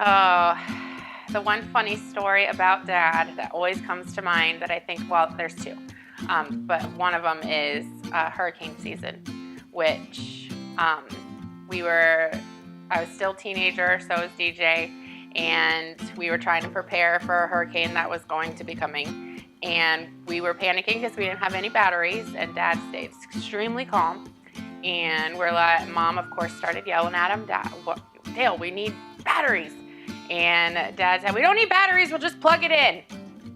Oh, the one funny story about Dad that always comes to mind that I think, well, there's two, but one of them is hurricane season, which um, we were, I was still a teenager, so was DJ, and we were trying to prepare for a hurricane that was going to be coming. And we were panicking because we didn't have any batteries, and Dad stayed extremely calm. And we're like, Mom, of course, started yelling at him, Dale, we need batteries. And Dad said, we don't need batteries, we'll just plug it in.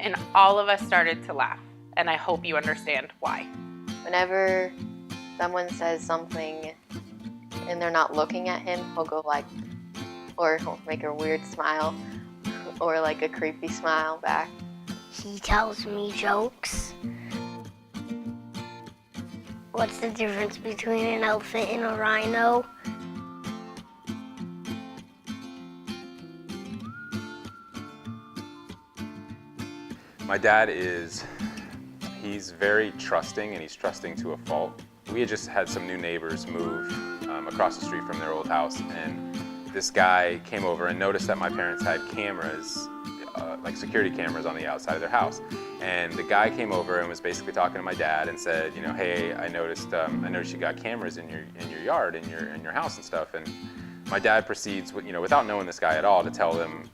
And all of us started to laugh. And I hope you understand why. Whenever someone says something and they're not looking at him, he'll go like, or he'll make a weird smile or like a creepy smile back. He tells me jokes. What's the difference between an elephant and a rhino? My dad he's very trusting, and he's trusting to a fault. We had just had some new neighbors move across the street from their old house, and this guy came over and noticed that my parents had cameras, like security cameras on the outside of their house. And the guy came over and was basically talking to my dad and said, you know, hey, I noticed you got cameras in your yard, in your house and stuff. And my dad proceeds, without knowing this guy at all, to tell them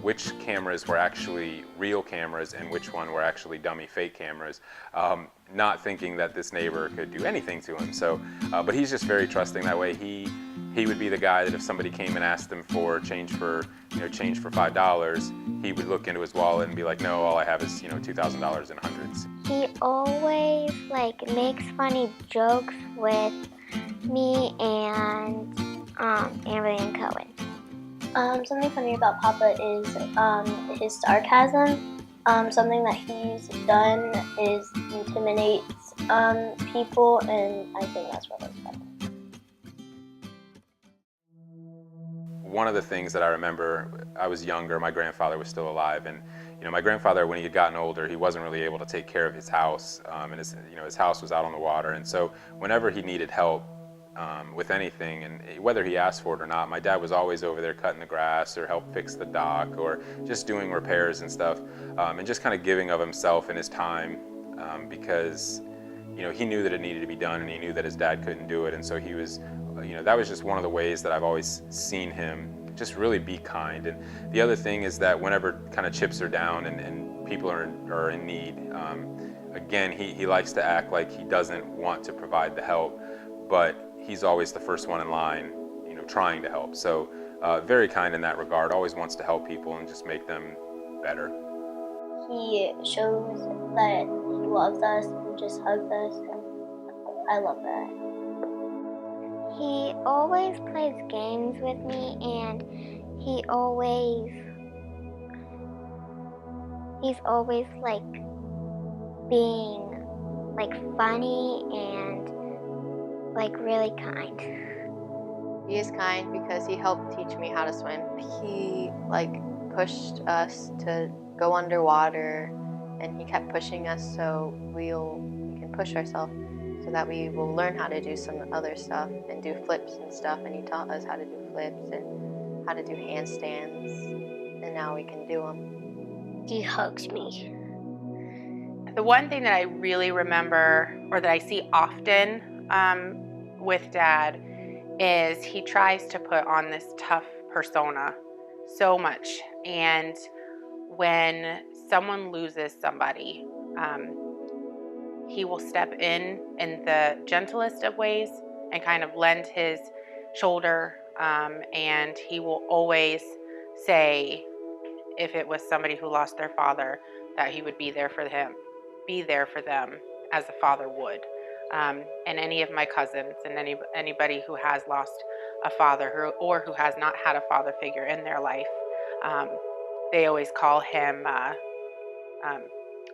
which cameras were actually real cameras and which one were actually dummy fake cameras, not thinking that this neighbor could do anything to him. So, but he's just very trusting that way. He would be the guy that if somebody came and asked him for change for $5, he would look into his wallet and be like, no, all I have is $2,000 in hundreds. He always makes funny jokes with me and Amberly and Cohen. Something funny about Papa is his sarcasm. Something that he's done is intimidates people, and I think that's really funny. One of the things that I remember, I was younger, my grandfather was still alive, and my grandfather, when he had gotten older, he wasn't really able to take care of his house, and his house was out on the water, and so whenever he needed help with anything, and whether he asked for it or not, my dad was always over there cutting the grass or help fix the dock or just doing repairs and stuff, and just kind of giving of himself and his time, because he knew that it needed to be done, and he knew that his dad couldn't do it, and so he was, that was just one of the ways that I've always seen him just really be kind. And the other thing is that whenever kind of chips are down and people are in need, again, he likes to act like he doesn't want to provide the help, but he's always the first one in line, trying to help. So very kind in that regard, always wants to help people and just make them better. He shows that he loves us and just hugs us, and I love that. He always plays games with me, and he's always being funny and really kind. He is kind because he helped teach me how to swim. He pushed us to go underwater, and he kept pushing us so we can push ourselves, so that we will learn how to do some other stuff and do flips and stuff. And he taught us how to do flips and how to do handstands, and now we can do them. He hugs me. The one thing that I really remember, or that I see often with Dad, is he tries to put on this tough persona so much. And when someone loses somebody, he will step in the gentlest of ways and kind of lend his shoulder, and he will always say, if it was somebody who lost their father, that he would be there for them as a father would. And any of my cousins and anybody who has lost a father or who has not had a father figure in their life, they always call him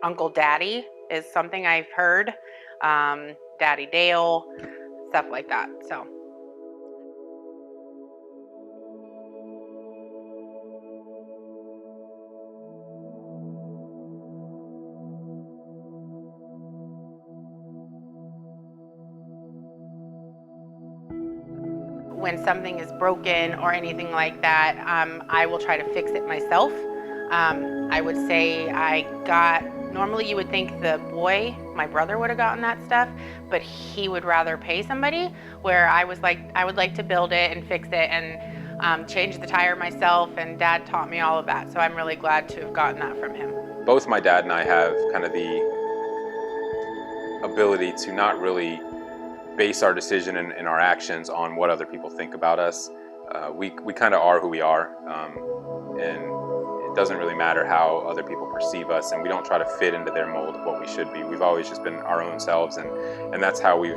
Uncle Daddy is something I've heard, Daddy Dale, stuff like that. So. when something is broken or anything like that, I will try to fix it myself. I would say normally you would think the boy, my brother, would have gotten that stuff, but he would rather pay somebody, where I would like to build it and fix it and change the tire myself, and Dad taught me all of that, so I'm really glad to have gotten that from him. Both my dad and I have kind of the ability to not really base our decision and our actions on what other people think about us. We kind of are who we are, and it doesn't really matter how other people perceive us, and we don't try to fit into their mold of what we should be. We've always just been our own selves, and that's how we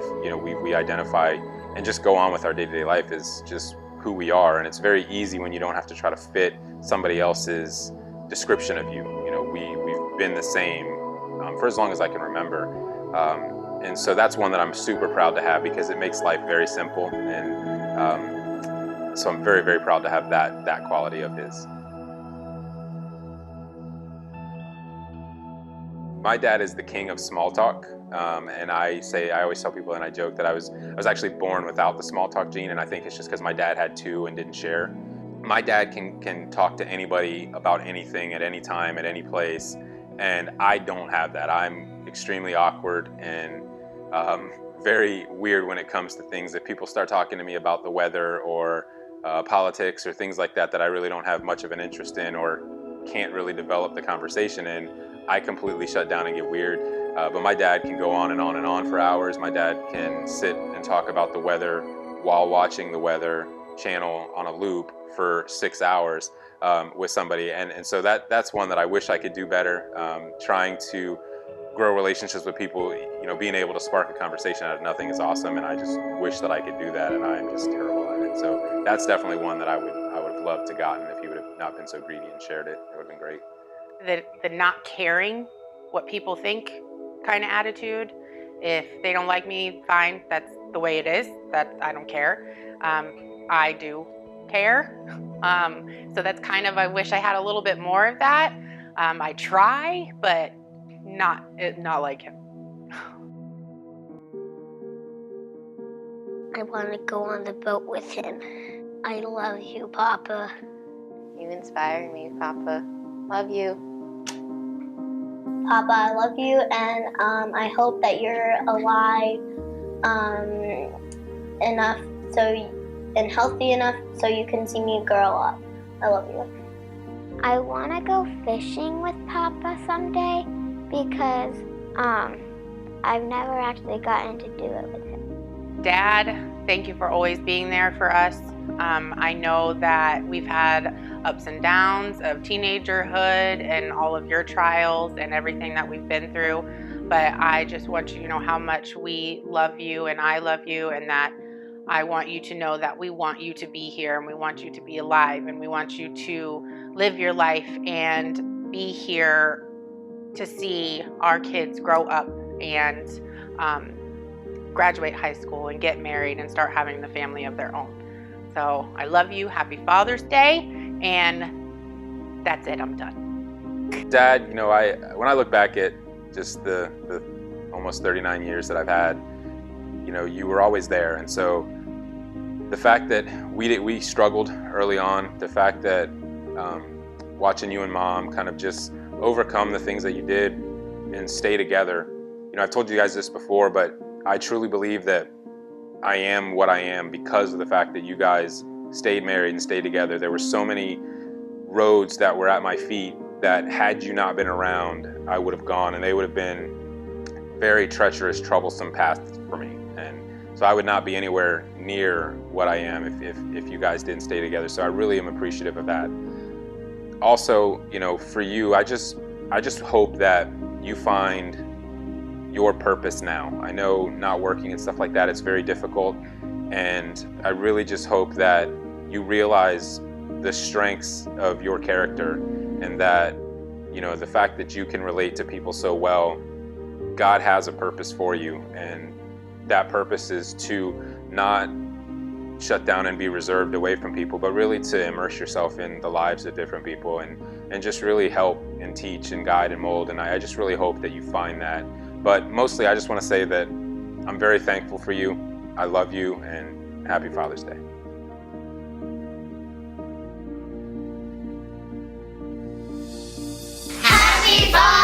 identify and just go on with our day-to-day life, is just who we are. And it's very easy when you don't have to try to fit somebody else's description of you. We've been the same for as long as I can remember. And so that's one that I'm super proud to have, because it makes life very simple. And so I'm very, very proud to have that quality of his. My dad is the king of small talk. And I always tell people, and I joke, that I was actually born without the small talk gene, and I think it's just because my dad had two and didn't share. My dad can talk to anybody about anything at any time, at any place, and I don't have that. I'm extremely awkward and very weird when it comes to things. If people start talking to me about the weather or politics or things like that I really don't have much of an interest in or can't really develop the conversation in, I completely shut down and get weird. But my dad can go on and on and on for hours. My dad can sit and talk about the weather while watching the weather channel on a loop for 6 hours with somebody. And so that's one that I wish I could do better, trying to grow relationships with people. Being able to spark a conversation out of nothing is awesome, and I just wish that I could do that, and I'm just terrible at it. So that's definitely one that I would have loved to gotten if he would have not been so greedy and shared it. It would have been great. The not caring what people think kind of attitude. If they don't like me, fine, that's the way it is. That I don't care. I do care. So that's kind of, I wish I had a little bit more of that. I try, but not like him. I want to go on the boat with him. I love you, Papa. You inspire me, Papa. Love you. Papa, I love you, and I hope that you're alive enough and healthy enough so you can see me grow up. I love you. I want to go fishing with Papa someday, because I've never actually gotten to do it with him. Dad, thank you for always being there for us. I know that we've had ups and downs of teenagerhood and all of your trials and everything that we've been through, but I just want you to know how much we love you and I love you, and that I want you to know that we want you to be here and we want you to be alive and we want you to live your life and be here to see our kids grow up and graduate high school and get married and start having the family of their own. So I love you. Happy Father's Day. And that's it. I'm done. Dad, when I look back at just the almost 39 years that I've had, you were always there. And so the fact that we struggled early on, the fact that watching you and Mom kind of just overcome the things that you did and stay together. I've told you guys this before, but I truly believe that I am what I am because of the fact that you guys stayed married and stayed together. There were so many roads that were at my feet that had you not been around, I would have gone, and they would have been very treacherous, troublesome paths for me. And so I would not be anywhere near what I am if you guys didn't stay together. So I really am appreciative of that. Also, for you, I just hope that you find your purpose now. I know not working and stuff like that, it's very difficult. And I really just hope that you realize the strengths of your character, and that, the fact that you can relate to people so well. God has a purpose for you, and that purpose is to not shut down and be reserved away from people, but really to immerse yourself in the lives of different people and just really help and teach and guide and mold. And I just really hope that you find that. But mostly I just want to say that I'm very thankful for you. I love you, and happy Father's Day. Happy birthday.